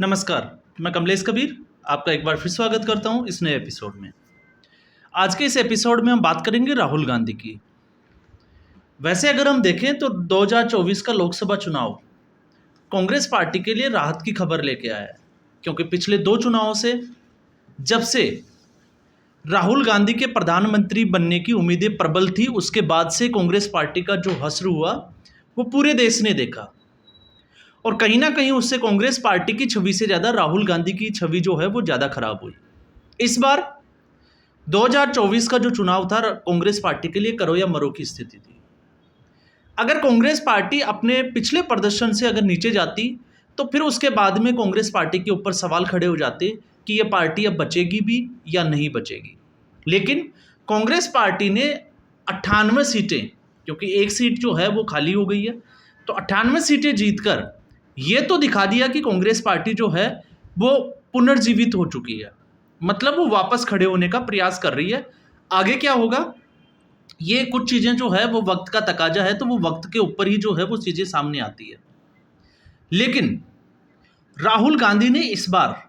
नमस्कार, मैं कमलेश कबीर आपका एक बार फिर स्वागत करता हूं इस नए एपिसोड में। आज के इस एपिसोड में हम बात करेंगे राहुल गांधी की। वैसे अगर हम देखें तो 2024 का लोकसभा चुनाव कांग्रेस पार्टी के लिए राहत की खबर लेके आया है, क्योंकि पिछले दो चुनावों से जब से राहुल गांधी के प्रधानमंत्री बनने की उम्मीदें प्रबल थी, उसके बाद से कांग्रेस पार्टी का जो हश्र हुआ वो पूरे देश ने देखा और कहीं ना कहीं उससे कांग्रेस पार्टी की छवि से ज़्यादा राहुल गांधी की छवि जो है वो ज़्यादा खराब हुई। इस बार 2024 का जो चुनाव था कांग्रेस पार्टी के लिए करो या मरो की स्थिति थी। अगर कांग्रेस पार्टी अपने पिछले प्रदर्शन से अगर नीचे जाती तो फिर उसके बाद में कांग्रेस पार्टी के ऊपर सवाल खड़े हो जाते कि ये पार्टी अब बचेगी भी या नहीं बचेगी। लेकिन कांग्रेस पार्टी ने 98 सीटें, क्योंकि एक सीट जो है वो खाली हो गई है, तो 98 सीटें जीतकर ये तो दिखा दिया कि कांग्रेस पार्टी जो है वो पुनर्जीवित हो चुकी है, मतलब वो वापस खड़े होने का प्रयास कर रही है। आगे क्या होगा, ये कुछ चीज़ें जो है वो वक्त का तकाजा है, तो वो वक्त के ऊपर ही जो है वो चीज़ें सामने आती है। लेकिन राहुल गांधी ने इस बार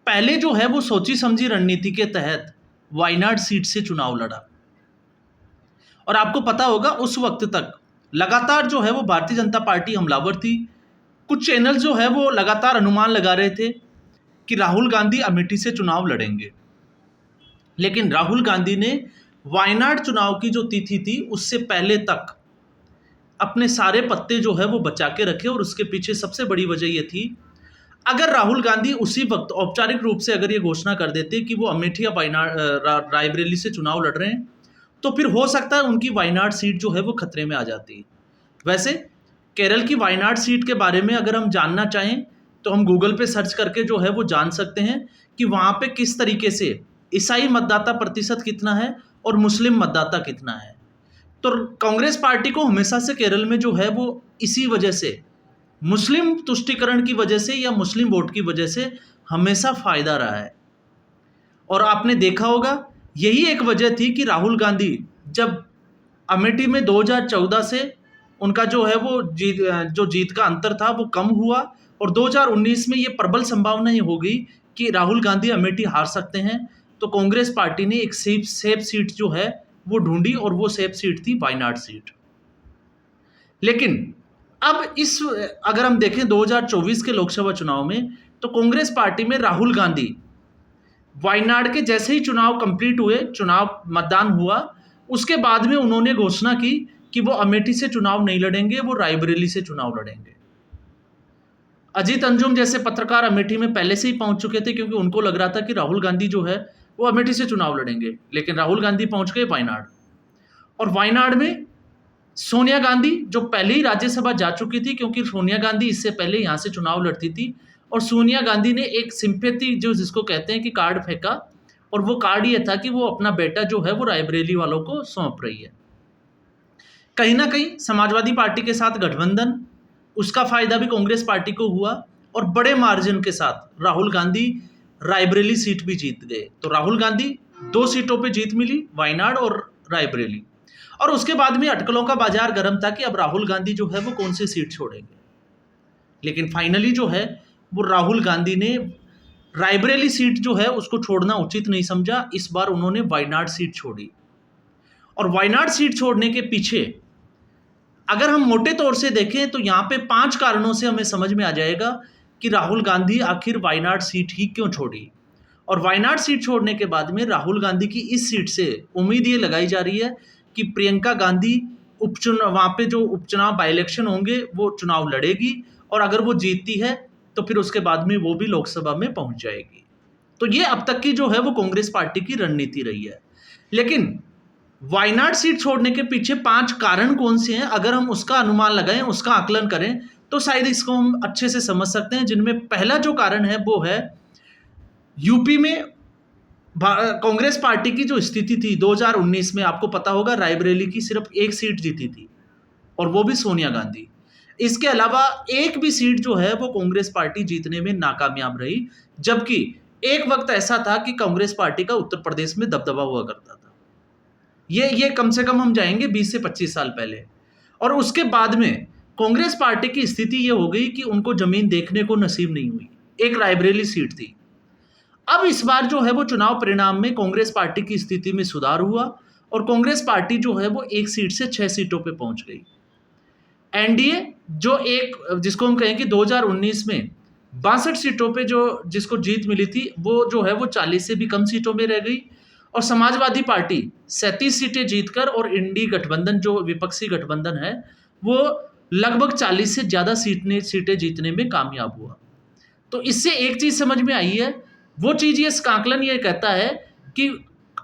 पहले जो है वो सोची समझी रणनीति के तहत वायनाड सीट से चुनाव लड़ा। और आपको पता होगा उस वक्त तक लगातार जो है वो भारतीय जनता पार्टी हमलावर थी। कुछ चैनल जो है वो लगातार अनुमान लगा रहे थे कि राहुल गांधी अमेठी से चुनाव लड़ेंगे, लेकिन राहुल गांधी ने वायनाड चुनाव की जो तिथि थी उससे पहले तक अपने सारे पत्ते जो है वो बचा के रखे। और उसके पीछे सबसे बड़ी वजह ये थी, अगर राहुल गांधी उसी वक्त औपचारिक रूप से अगर ये घोषणा कर देते कि वो अमेठी या वायनाड रायबरेली से चुनाव लड़ रहे हैं, तो फिर हो सकता है उनकी वायनाड सीट जो है वो खतरे में आ जाती। वैसे केरल की वायनाड सीट के बारे में अगर हम जानना चाहें तो हम गूगल पे सर्च करके जो है वो जान सकते हैं कि वहाँ पे किस तरीके से ईसाई मतदाता प्रतिशत कितना है और मुस्लिम मतदाता कितना है। तो कांग्रेस पार्टी को हमेशा से केरल में जो है वो इसी वजह से, मुस्लिम तुष्टीकरण की वजह से या मुस्लिम वोट की वजह से हमेशा फायदा रहा है। और आपने देखा होगा यही एक वजह थी कि राहुल गांधी जब अमेठी में 2014 से उनका जो है वो जीत का अंतर था वो कम हुआ और 2019 में ये प्रबल संभावना ही हो गई कि राहुल गांधी अमेठी हार सकते हैं, तो कांग्रेस पार्टी ने एक सेफ सीट जो है वो ढूंढी और वो सेफ सीट थी वायनाड सीट। लेकिन अब इस अगर हम देखें 2024 के लोकसभा चुनाव में, तो कांग्रेस पार्टी में राहुल गांधी वायनाड के जैसे ही चुनाव कंप्लीट हुए, चुनाव मतदान हुआ, उसके बाद में उन्होंने घोषणा की कि वो अमेठी से चुनाव नहीं लड़ेंगे, वो रायबरेली से चुनाव लड़ेंगे। अजीत अंजुम जैसे पत्रकार अमेठी में पहले से ही पहुंच चुके थे, क्योंकि उनको लग रहा था कि राहुल गांधी जो है वो अमेठी से चुनाव लड़ेंगे, लेकिन राहुल गांधी पहुंच गए वायनाड। और वायनाड में सोनिया गांधी जो पहले ही राज्यसभा जा चुकी थी, क्योंकि सोनिया गांधी इससे पहले यहाँ से चुनाव लड़ती थी, और सोनिया गांधी ने एक सिंपैथी जो जिसको कहते हैं कि कार्ड फेंका, और वो कार्ड ये था कि वो अपना बेटा जो है वो रायबरेली वालों को सौंप रही है। कहीं ना कहीं समाजवादी पार्टी के साथ गठबंधन, उसका फायदा भी कांग्रेस पार्टी को हुआ और बड़े मार्जिन के साथ राहुल गांधी रायबरेली सीट भी जीत गए। तो राहुल गांधी 2 सीटों पे जीत मिली, वायनाड और रायबरेली। और उसके बाद में अटकलों का बाजार गर्म था कि अब राहुल गांधी जो है वो कौन सी सीट छोड़ेंगे। लेकिन फाइनली जो है वो राहुल गांधी ने रायबरेली सीट जो है उसको छोड़ना उचित नहीं समझा, इस बार उन्होंने वायनाड सीट छोड़ी। और वायनाड सीट छोड़ने के पीछे अगर हम मोटे तौर से देखें तो यहाँ पे 5 कारणों से हमें समझ में आ जाएगा कि राहुल गांधी आखिर वायनाड सीट ही क्यों छोड़ी। और वायनाड सीट छोड़ने के बाद में राहुल गांधी की इस सीट से उम्मीद ये लगाई जा रही है कि प्रियंका गांधी वहाँ पे जो उपचुनाव बाई इलेक्शन होंगे वो चुनाव लड़ेगी, और अगर वो जीतती है तो फिर उसके बाद में वो भी लोकसभा में पहुंच जाएगी। तो ये अब तक की जो है वो कांग्रेस पार्टी की रणनीति रही है। लेकिन वायनाड सीट छोड़ने के पीछे 5 कारण कौन से हैं, अगर हम उसका अनुमान लगाएं, उसका आकलन करें, तो शायद इसको हम अच्छे से समझ सकते हैं। जिनमें पहला जो कारण है वो है यूपी में कांग्रेस पार्टी की जो स्थिति थी 2019 में, आपको पता होगा रायबरेली की सिर्फ 1 सीट जीती थी और वो भी सोनिया गांधी। इसके अलावा एक भी सीट जो है वो कांग्रेस पार्टी जीतने में नाकामयाब रही, जबकि एक वक्त ऐसा था कि कांग्रेस पार्टी का उत्तर प्रदेश में दबदबा हुआ करता था। ये कम से कम हम जाएंगे 20 से 25 साल पहले। और उसके बाद में कांग्रेस पार्टी की स्थिति ये हो गई कि उनको जमीन देखने को नसीब नहीं हुई। एक रायबरेली सीट थी। अब इस बार जो है वो चुनाव परिणाम में कांग्रेस पार्टी की स्थिति में सुधार हुआ और कांग्रेस पार्टी जो है वो 1 सीट से 6 सीटों पे पहुंच गई। एनडीए जो एक जिसको हम कहें कि 2019 में 62 सीटों पे जो जिसको जीत मिली थी, वो जो है वो 40 से भी कम सीटों में रह गई और समाजवादी पार्टी 37 सीटें जीतकर और इंडी गठबंधन जो विपक्षी गठबंधन है, वो लगभग 40 से ज़्यादा सीटें जीतने में कामयाब हुआ। तो इससे एक चीज़ समझ में आई है, वो चीज़ ये इसका आकलन ये कहता है कि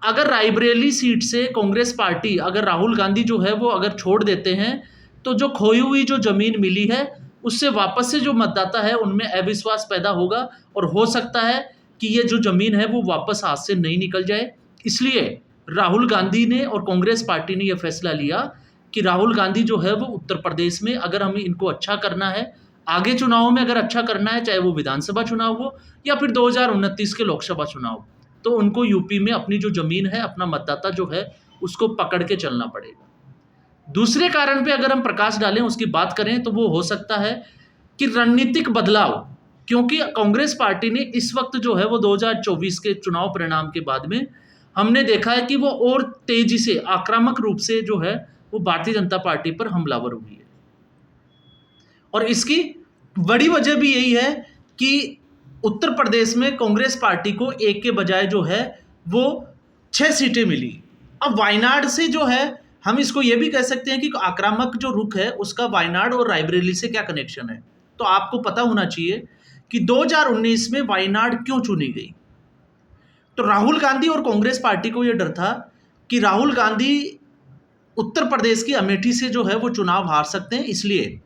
अगर रायबरेली सीट से कांग्रेस पार्टी अगर राहुल गांधी जो है वो अगर छोड़ देते हैं, तो जो खोई हुई जो ज़मीन मिली है, उससे वापस से जो मतदाता है उनमें अविश्वास पैदा होगा और हो सकता है कि ये जो ज़मीन है वो वापस हाथ से नहीं निकल जाए। इसलिए राहुल गांधी ने और कांग्रेस पार्टी ने यह फैसला लिया कि राहुल गांधी जो है वो उत्तर प्रदेश में अगर हमें इनको अच्छा करना है, आगे चुनावों में अगर अच्छा करना है, चाहे वो विधानसभा चुनाव हो या फिर 2029 के लोकसभा चुनाव, तो उनको यूपी में अपनी जो ज़मीन है, अपना मतदाता जो है, उसको पकड़ के चलना पड़ेगा। दूसरे कारण पे अगर हम प्रकाश डालें, उसकी बात करें, तो वो हो सकता है कि रणनीतिक बदलाव, क्योंकि कांग्रेस पार्टी ने इस वक्त जो है वो 2024 के चुनाव परिणाम के बाद में हमने देखा है कि वो और तेजी से आक्रामक रूप से जो है वो भारतीय जनता पार्टी पर हमलावर हुई है। और इसकी बड़ी वजह भी यही है कि उत्तर प्रदेश में कांग्रेस पार्टी को एक के बजाय जो है वो 6 सीटें मिली। अब वायनाड से जो है, हम इसको ये भी कह सकते हैं कि आक्रामक जो रुख है उसका वायनाड और रायबरेली से क्या कनेक्शन है। तो आपको पता होना चाहिए कि 2019 में वायनाड क्यों चुनी गई। तो राहुल गांधी और कांग्रेस पार्टी को यह डर था कि राहुल गांधी उत्तर प्रदेश की अमेठी से जो है वो चुनाव हार सकते हैं, इसलिए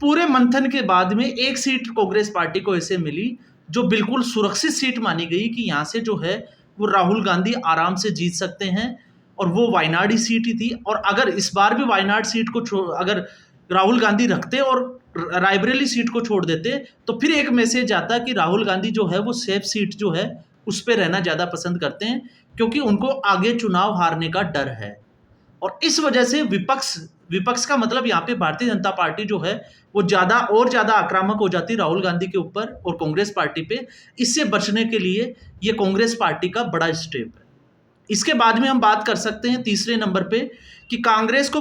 पूरे मंथन के बाद में एक सीट कांग्रेस पार्टी को ऐसे मिली जो बिल्कुल सुरक्षित सीट मानी गई कि यहाँ से जो है वो राहुल गांधी आराम से जीत सकते हैं, और वो वायनाड ही सीट ही थी। और अगर इस बार भी वायनाड सीट को अगर राहुल गांधी रखते और रायबरेली सीट को छोड़ देते, तो फिर एक मैसेज आता कि राहुल गांधी जो है वो सेफ सीट जो है उस पर रहना ज़्यादा पसंद करते हैं, क्योंकि उनको आगे चुनाव हारने का डर है। और इस वजह से विपक्ष का मतलब यहाँ पे भारतीय जनता पार्टी जो है वो ज़्यादा आक्रामक हो जाती राहुल गांधी के ऊपर और कांग्रेस पार्टी पे। इससे बचने के लिए ये कांग्रेस पार्टी का बड़ा स्टेप है। इसके बाद में हम बात कर सकते हैं तीसरे नंबर पे कि कांग्रेस को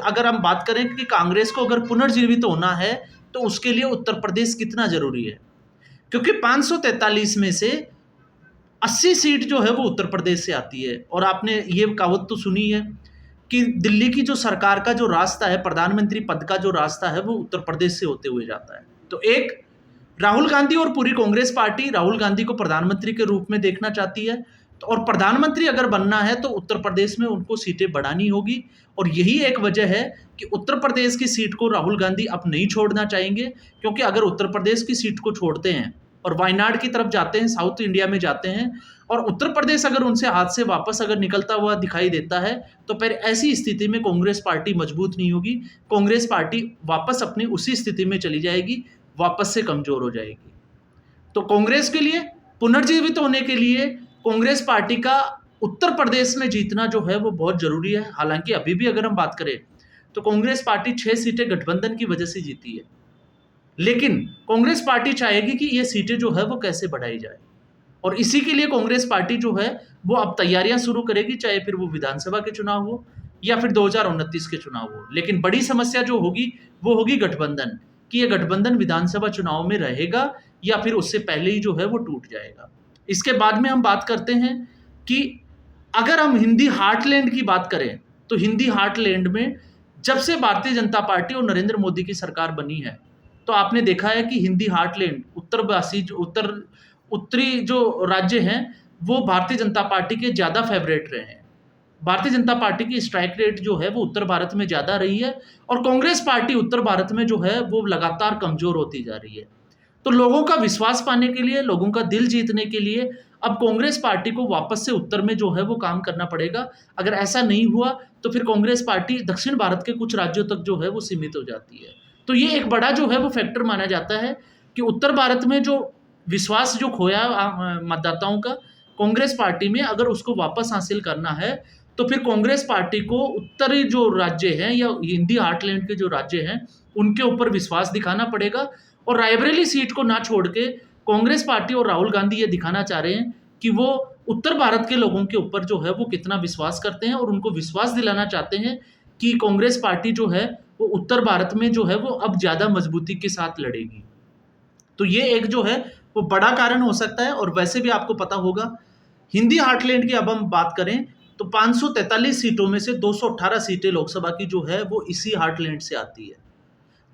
अगर हम बात करें कि कांग्रेस को अगर पुनर्जीवित होना है तो उसके लिए उत्तर प्रदेश कितना जरूरी है, क्योंकि 543 में से 80 सीट जो है वो उत्तर प्रदेश से आती है। और आपने ये कहावत तो सुनी है कि दिल्ली की जो सरकार का जो रास्ता है, प्रधानमंत्री पद का जो रास्ता है, वो उत्तर प्रदेश से होते हुए जाता है। तो एक राहुल गांधी और पूरी कांग्रेस पार्टी राहुल गांधी को प्रधानमंत्री के रूप में देखना चाहती है, और प्रधानमंत्री अगर बनना है तो उत्तर प्रदेश में उनको सीटें बढ़ानी होगी। और यही एक वजह है कि उत्तर प्रदेश की सीट को राहुल गांधी अब नहीं छोड़ना चाहेंगे, क्योंकि अगर उत्तर प्रदेश की सीट को छोड़ते हैं और वायनाड की तरफ जाते हैं, साउथ इंडिया में जाते हैं, और उत्तर प्रदेश अगर उनसे हाथ से वापस अगर निकलता हुआ दिखाई देता है, तो फिर ऐसी स्थिति में कांग्रेस पार्टी मजबूत नहीं होगी। कांग्रेस पार्टी वापस अपनी उसी स्थिति में चली जाएगी, वापस से कमजोर हो जाएगी। तो कांग्रेस के लिए पुनर्जीवित होने के लिए कांग्रेस पार्टी का उत्तर प्रदेश में जीतना जो है वो बहुत जरूरी है। हालांकि अभी भी अगर हम बात करें तो कांग्रेस पार्टी 6 सीटें गठबंधन की वजह से जीती है, लेकिन कांग्रेस पार्टी चाहेगी कि ये सीटें जो है वो कैसे बढ़ाई जाए, और इसी के लिए कांग्रेस पार्टी जो है वो अब तैयारियां शुरू करेगी, चाहे फिर वो विधानसभा के चुनाव हो या फिर 2029 के चुनाव हो। लेकिन बड़ी समस्या जो होगी वो होगी गठबंधन, कि ये गठबंधन विधानसभा चुनाव में रहेगा या फिर उससे पहले ही जो है वो टूट जाएगा। इसके बाद में हम बात करते हैं कि अगर हम हिंदी हार्टलैंड की बात करें, तो हिंदी हार्टलैंड में जब से भारतीय जनता पार्टी और नरेंद्र मोदी की सरकार बनी है, तो आपने देखा है कि हिंदी हार्टलैंड उत्तरवासी उत्तरी जो राज्य हैं वो भारतीय जनता पार्टी के ज़्यादा फेवरेट रहे हैं। भारतीय जनता पार्टी की स्ट्राइक रेट जो है वो उत्तर भारत में ज़्यादा रही है, और कांग्रेस पार्टी उत्तर भारत में जो है वो लगातार कमज़ोर होती जा रही है। तो लोगों का विश्वास पाने के लिए, लोगों का दिल जीतने के लिए अब कांग्रेस पार्टी को वापस से उत्तर में जो है वो काम करना पड़ेगा। अगर ऐसा नहीं हुआ तो फिर कांग्रेस पार्टी दक्षिण भारत के कुछ राज्यों तक जो है वो सीमित हो जाती है। तो ये एक बड़ा जो है वो फैक्टर माना जाता है कि उत्तर भारत में जो विश्वास जो खोया मतदाताओं का कांग्रेस पार्टी में, अगर उसको वापस हासिल करना है तो फिर कांग्रेस पार्टी को उत्तरी जो राज्य हैं या हिंदी हार्टलैंड के जो राज्य हैं उनके ऊपर विश्वास दिखाना पड़ेगा, और रायबरेली सीट को ना छोड़ के कांग्रेस पार्टी और राहुल गांधी ये दिखाना चाह रहे हैं कि वो उत्तर भारत के लोगों के ऊपर जो है वो कितना विश्वास करते हैं, और उनको विश्वास दिलाना चाहते हैं कि कांग्रेस पार्टी जो है वो उत्तर भारत में जो है वो अब ज़्यादा मजबूती के साथ लड़ेगी। तो ये एक जो है वो बड़ा कारण हो सकता है। और वैसे भी आपको पता होगा, हिंदी हार्टलैंड की अब हम बात करें तो 543 सीटों में से 218 सीटें लोकसभा की जो है वो इसी हार्टलैंड से आती है।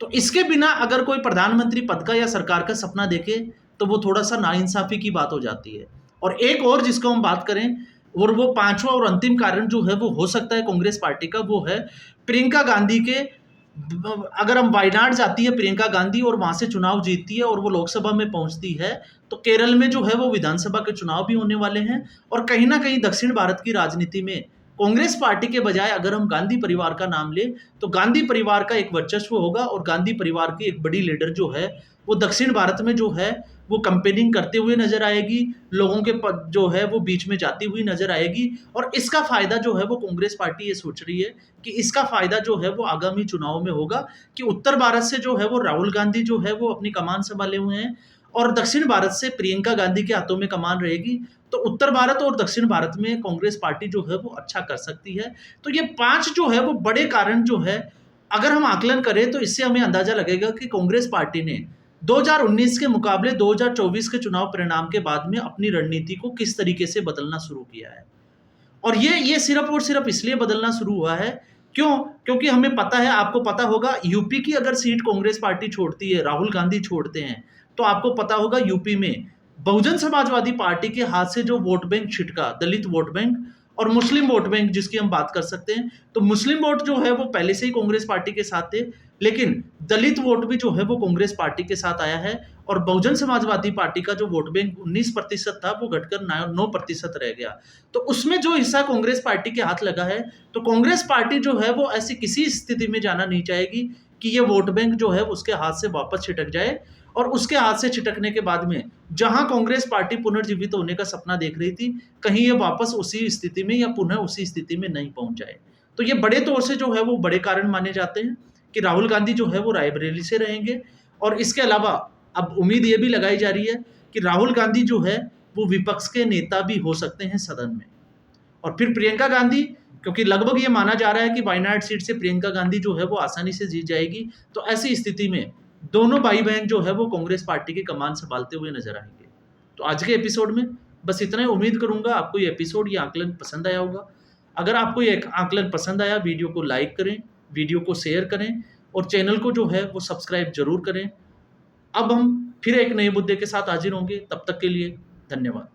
तो इसके बिना अगर कोई प्रधानमंत्री पद का या सरकार का सपना देखे तो वो थोड़ा सा नाइंसाफी की बात हो जाती है। और एक और जिसको हम बात करें, और वो पांचवा और अंतिम कारण जो है वो हो सकता है कांग्रेस पार्टी का, वो है प्रियंका गांधी के। अगर हम वायनाड जाती है प्रियंका गांधी और वहां से चुनाव जीतती है और वो लोकसभा में पहुंचती है, तो केरल में जो है वो विधानसभा के चुनाव भी होने वाले हैं। और कहीं ना कहीं दक्षिण भारत की राजनीति में कांग्रेस पार्टी के बजाय अगर हम गांधी परिवार का नाम लें तो गांधी परिवार का एक वर्चस्व होगा, और गांधी परिवार की एक बड़ी लीडर जो है वो दक्षिण भारत में जो है वो कंपेनिंग करते हुए नजर आएगी, लोगों के जो है वो बीच में जाती हुई नजर आएगी। और इसका फायदा जो है वो कांग्रेस पार्टी ये सोच रही है कि इसका फायदा जो है वो आगामी चुनाव में होगा, कि उत्तर भारत से जो है वो राहुल गांधी जो है वो अपनी कमान संभाले हुए हैं, और दक्षिण भारत से प्रियंका गांधी के हाथों में कमान रहेगी। तो उत्तर भारत और दक्षिण भारत में कांग्रेस पार्टी जो है वो अच्छा कर सकती है। तो ये 5 जो है वो बड़े कारण जो है, अगर हम आकलन करें तो इससे हमें अंदाजा लगेगा कि कांग्रेस पार्टी ने 2019 के मुकाबले 2024 के चुनाव परिणाम के बाद में अपनी रणनीति को किस तरीके से बदलना शुरू किया है। और ये सिर्फ और सिर्फ इसलिए बदलना शुरू हुआ है, क्यों? क्योंकि हमें पता है, आपको पता होगा, यूपी की अगर सीट कांग्रेस पार्टी छोड़ती है, राहुल गांधी छोड़ते हैं, तो आपको पता होगा यूपी में बहुजन समाजवादी पार्टी के हाथ से जो वोट बैंक छिटका, दलित वोट बैंक और मुस्लिम वोट बैंक जिसकी हम बात कर सकते हैं, तो मुस्लिम वोट जो है वो पहले से ही कांग्रेस पार्टी के साथ थे, लेकिन दलित वोट भी जो है वो कांग्रेस पार्टी के साथ आया है। और बहुजन समाजवादी पार्टी का जो वोट बैंक 19% था वो घटकर 9% रह गया। तो उसमें जो हिस्सा कांग्रेस पार्टी के हाथ लगा है, तो कांग्रेस पार्टी जो है वो ऐसी किसी स्थिति में जाना नहीं चाहेगी कि ये वोट बैंक जो है उसके हाथ से वापस छिटक जाए, और उसके हाथ से छिटकने के बाद में जहां कांग्रेस पार्टी पुनर्जीवित होने का सपना देख रही थी, कहीं ये वापस उसी स्थिति में या पुनः उसी स्थिति में नहीं पहुंच जाए। तो ये बड़े तौर से जो है वो बड़े कारण माने जाते हैं कि राहुल गांधी जो है वो रायबरेली से रहेंगे। और इसके अलावा अब उम्मीद ये भी लगाई जा रही है कि राहुल गांधी जो है वो विपक्ष के नेता भी हो सकते हैं सदन में। और फिर प्रियंका गांधी, क्योंकि लगभग ये माना जा रहा है कि वायनाड सीट से प्रियंका गांधी जो है वो आसानी से जीत जाएगी, तो ऐसी स्थिति में दोनों भाई बहन जो है वो कांग्रेस पार्टी की कमान संभालते हुए नजर आएंगे। तो आज के एपिसोड में बस इतना ही। उम्मीद करूंगा आपको ये एपिसोड, ये आकलन पसंद आया होगा। अगर आपको ये आकलन पसंद आया, वीडियो को लाइक करें, वीडियो को शेयर करें, और चैनल को जो है वो सब्सक्राइब जरूर करें। अब हम फिर एक नए मुद्दे के साथ हाजिर होंगे, तब तक के लिए धन्यवाद।